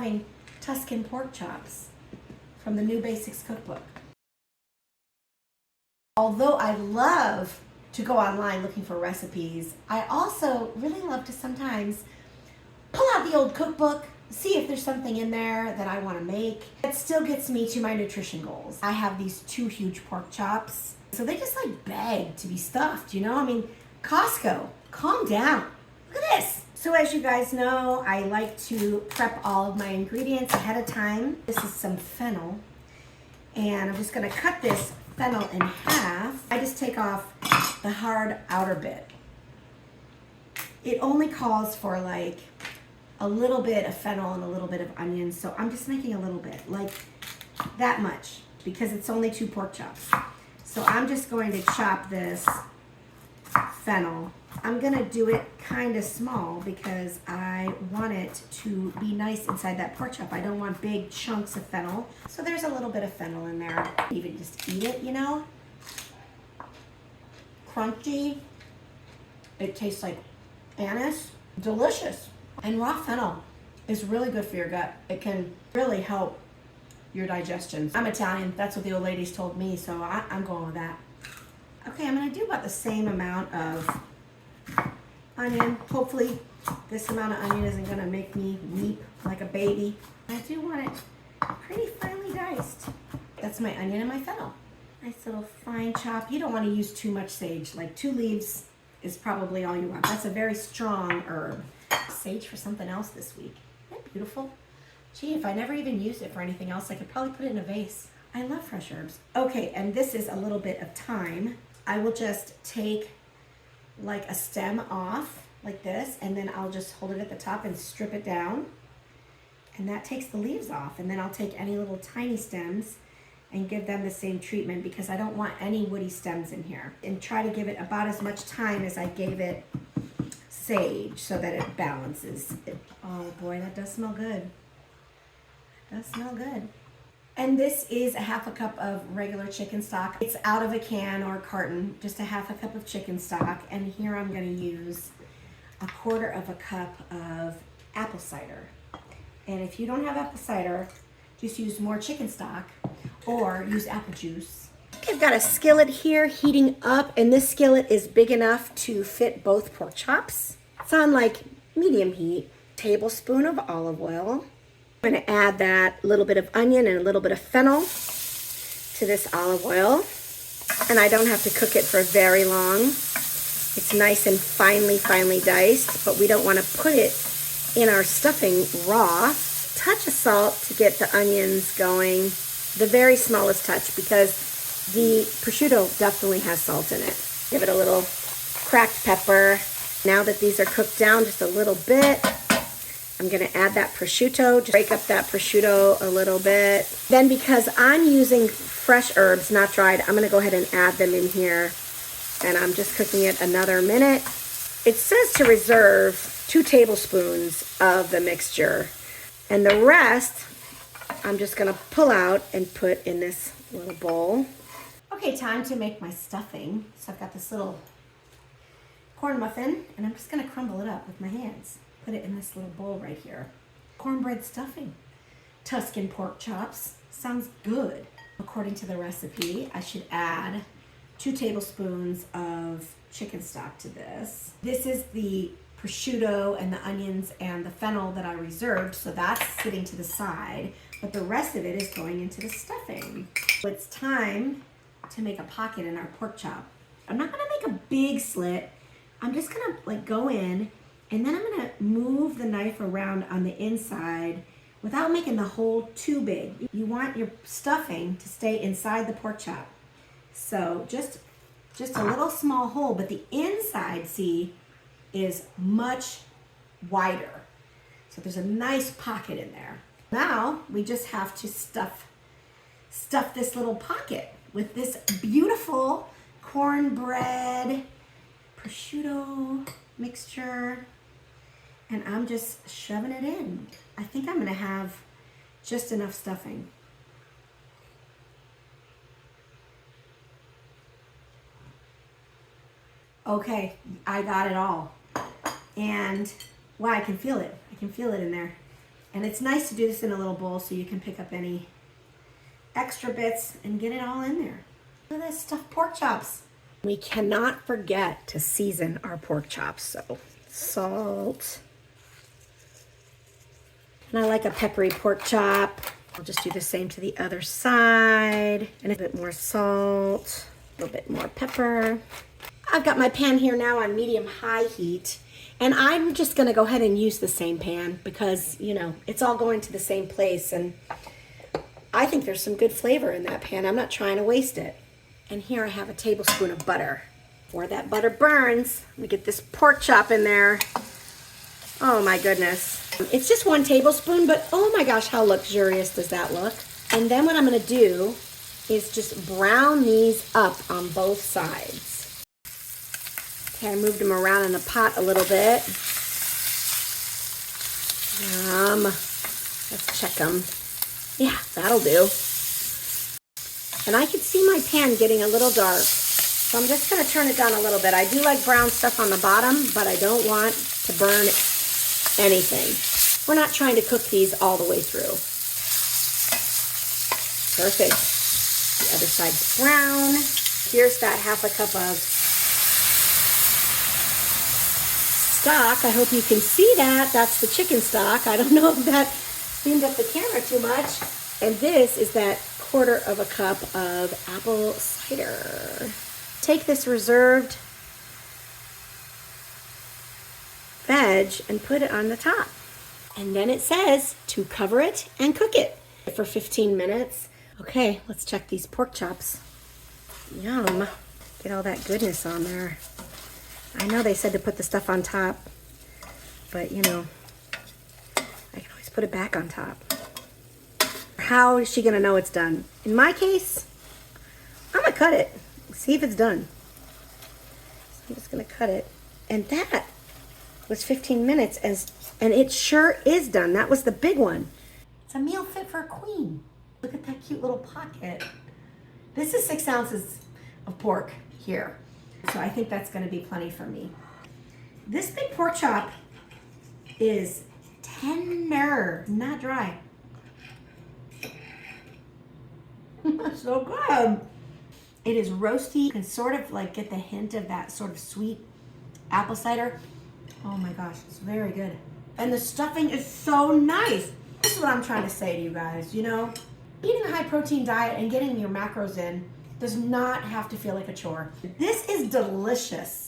having Tuscan Pork Chops from the new Basics Cookbook. Although I love to go online looking for recipes, I also really love to sometimes pull out the old cookbook, see if there's something in there that I want to make that still gets me to my nutrition goals. I have these 2 huge pork chops, so they just like beg to be stuffed, you know? I mean, Costco, calm down. Look at this. So as you guys know, I like to prep all of my ingredients ahead of time. This is some fennel, and I'm just gonna cut this fennel in half. I just take off the hard outer bit. It only calls for like a little bit of fennel and a little bit of onion, so I'm just making a little bit, like that much, because it's only 2 pork chops. So I'm just going to chop this fennel. I'm gonna do it kind of small because I want it to be nice inside that pork chop. I don't want big chunks of fennel. So there's a little bit of fennel in there. Even just eat it, you know? Crunchy. It tastes like anise. Delicious. And raw fennel is really good for your gut. It can really help your digestion. I'm Italian, that's what the old ladies told me, so I'm going with that. Okay, I'm gonna do about the same amount of onion. Hopefully this amount of onion isn't gonna make me weep like a baby. I do want it pretty finely diced. That's my onion and my fennel. Nice little fine chop. You don't wanna use too much sage. Like 2 leaves is probably all you want. That's a very strong herb. Sage for something else this week. Isn't that beautiful? Gee, if I never even used it for anything else, I could probably put it in a vase. I love fresh herbs. Okay, and this is a little bit of thyme. I will just take like a stem off like this, and then I'll just hold it at the top and strip it down. And that takes the leaves off. And then I'll take any little tiny stems and give them the same treatment because I don't want any woody stems in here. And try to give it about as much time as I gave it sage so that it balances it. Oh boy, that does smell good. That does smell good. And this is a 1/2 cup of regular chicken stock. It's out of a can or a carton, just a 1/2 cup of chicken stock. And here I'm gonna use a 1/4 cup of apple cider. And if you don't have apple cider, just use more chicken stock or use apple juice. I've got a skillet here heating up, and this skillet is big enough to fit both pork chops. It's on like medium heat. Tablespoon of olive oil. I'm gonna add that little bit of onion and a little bit of fennel to this olive oil. And I don't have to cook it for very long. It's nice and finely diced, but we don't wanna put it in our stuffing raw. Touch of salt to get the onions going. The very smallest touch because the prosciutto definitely has salt in it. Give it a little cracked pepper. Now that these are cooked down just a little bit, I'm gonna add that prosciutto, just break up that prosciutto a little bit. Then because I'm using fresh herbs, not dried, I'm gonna go ahead and add them in here. And I'm just cooking it another minute. It says to reserve 2 tablespoons of the mixture. And the rest, I'm just gonna pull out and put in this little bowl. Okay, time to make my stuffing. So I've got this little corn muffin, and I'm just gonna crumble it up with my hands. Put it in this little bowl right here. Cornbread stuffing. Tuscan pork chops. Sounds good. According to the recipe, I should add 2 tablespoons of chicken stock to this. This is the prosciutto and the onions and the fennel that I reserved, so that's sitting to the side, but the rest of it is going into the stuffing. So it's time to make a pocket in our pork chop. I'm not gonna make a big slit. I'm just gonna like go in, and then I'm gonna move the knife around on the inside without making the hole too big. You want your stuffing to stay inside the pork chop. So just a little small hole, but the inside, see, is much wider. So there's a nice pocket in there. Now we just have to stuff this little pocket with this beautiful cornbread prosciutto mixture, and I'm just shoving it in. I think I'm gonna have just enough stuffing. Okay, I got it all. And wow, I can feel it. I can feel it in there. And it's nice to do this in a little bowl so you can pick up any extra bits and get it all in there. Look at this stuffed pork chops. We cannot forget to season our pork chops. So salt. And I like a peppery pork chop. I'll just do the same to the other side. And a bit more salt, a little bit more pepper. I've got my pan here now on medium-high heat. And I'm just gonna go ahead and use the same pan because, you know, it's all going to the same place. And I think there's some good flavor in that pan. I'm not trying to waste it. And here I have a tablespoon of butter. Before that butter burns, let me get this pork chop in there. Oh my goodness. It's just 1 tablespoon, but oh my gosh, how luxurious does that look? And then what I'm gonna do is just brown these up on both sides. Okay, I moved them around in the pot a little bit. Let's check them. Yeah, that'll do. And I can see my pan getting a little dark. So I'm just gonna turn it down a little bit. I do like brown stuff on the bottom, but I don't want to burn anything. We're not trying to cook these all the way through. Perfect. The other side's brown. Here's that 1/2 cup of stock. I hope you can see that. That's the chicken stock. I don't know if that cleaned up the camera too much. And this is that 1/4 cup of apple cider. Take this reserved veg and put it on the top. And then it says to cover it and cook it for 15 minutes. Okay, let's check these pork chops. Yum. Get all that goodness on there. I know they said to put the stuff on top, but you know, I can always put it back on top. How is she gonna know it's done? In my case, I'm gonna cut it, see if it's done. So I'm just gonna cut it. And that was 15 minutes, and it sure is done. That was the big one. It's a meal fit for a queen. Look at that cute little pocket. This is 6 ounces of pork here. So I think that's gonna be plenty for me. This big pork chop is tender, not dry. So good. It is roasty. You can sort of like get the hint of that sort of sweet apple cider. Oh my gosh, it's very good. And the stuffing is so nice. This is what I'm trying to say to you guys, you know, eating a high protein diet and getting your macros in does not have to feel like a chore. This is delicious.